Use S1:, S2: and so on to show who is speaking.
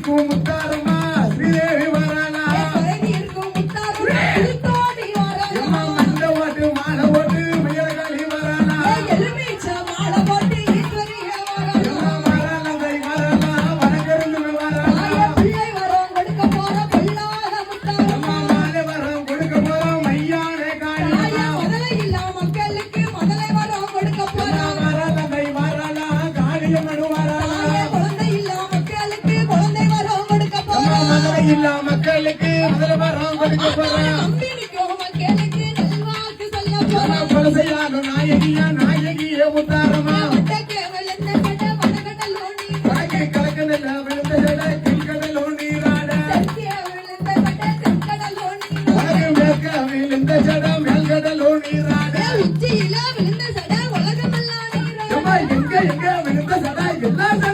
S1: இருக்கும் முத்தாரம்மா ஸ்ரீதேவி வரானா மண்ட ஓட்டு மாலை ஓட்டு மயிலகாளி வரானா வரானதை வரானா வடக்கிருந்து வரானா மாலை வரம் கொடுக்க போறோம் மையானே காளி வரானதை வரானா காளியம்மன் வரானா இல்ல மக்களுக்கு முதல் வரம் கொடுக்க போறோம் நாயகியா நாயகியே முத்தாரமா கலக்கடல விழுந்த கிண்கடலோ நீராட விழுந்த ஜடம் மேல்கடலோ நீராட எங்க விழுந்த சடா எல்லா